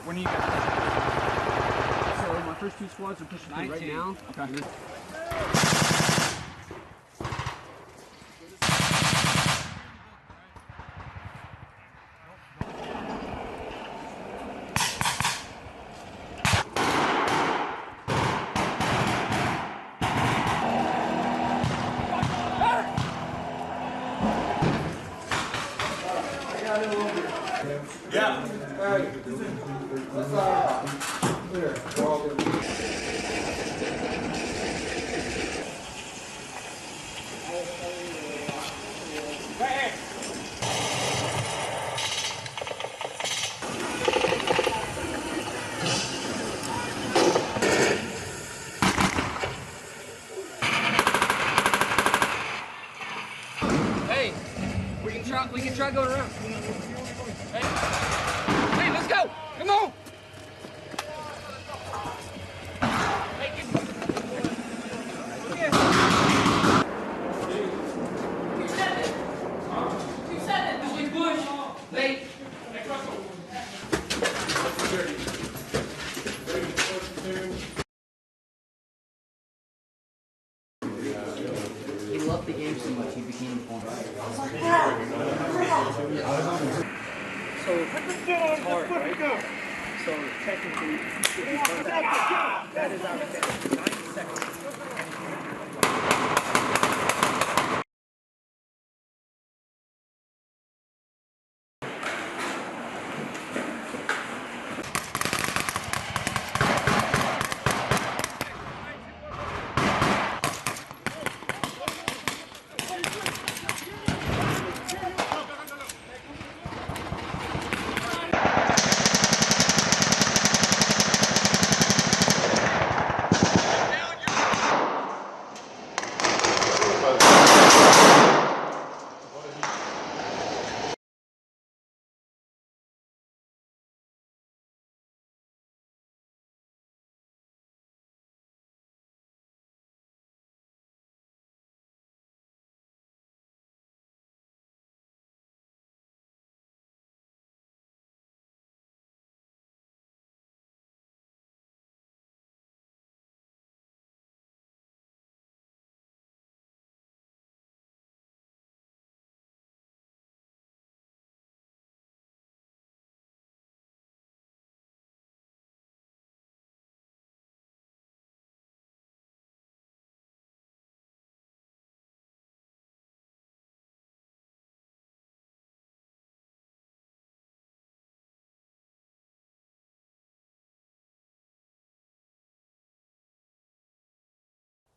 When are you guys? So my first two squads are pushing through right now. Okay. Yeah. Hey. Let's clear. We're all good. Hey. Hey, we can try going around. Hey, hey, let's go! Come on! He loved the game so much he became a former. So it's hard, right? So technically, that is out of 90 seconds.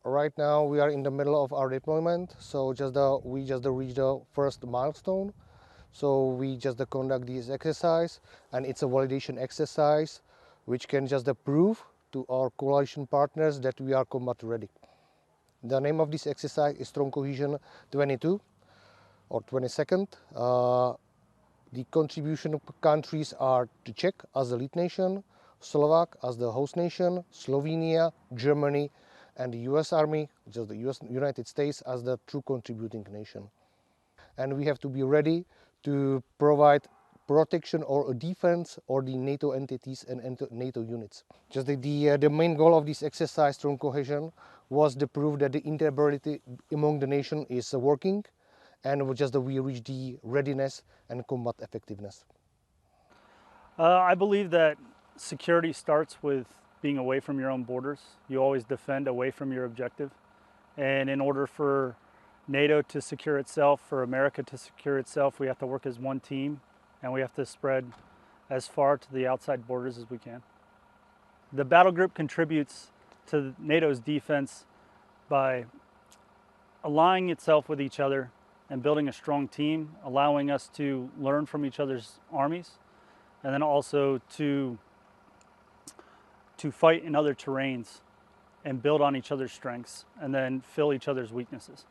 Right now we are in the middle of our deployment, so we just reached the first milestone. So we just conduct this exercise, and it's a validation exercise which can just prove to our coalition partners that we are combat ready. The name of this exercise is Strong Cohesion 22 or 22nd. The contribution countries are the Czech as the lead nation, Slovak as the host nation, Slovenia, Germany, and the US Army, just the United States, as the true contributing nation. And we have to be ready to provide protection or defense or the NATO entities and NATO units. Just the main goal of this exercise, Strong Cohesion, was to prove that the interoperability among the nation is working, and just that we reach the readiness and combat effectiveness. I believe that security starts with being away from your own borders. You always defend away from your objective. And in order for NATO to secure itself, for America to secure itself, we have to work as one team, and we have to spread as far to the outside borders as we can. The battle group contributes to NATO's defense by aligning itself with each other and building a strong team, allowing us to learn from each other's armies, and then also to fight in other terrains and build on each other's strengths and then fill each other's weaknesses.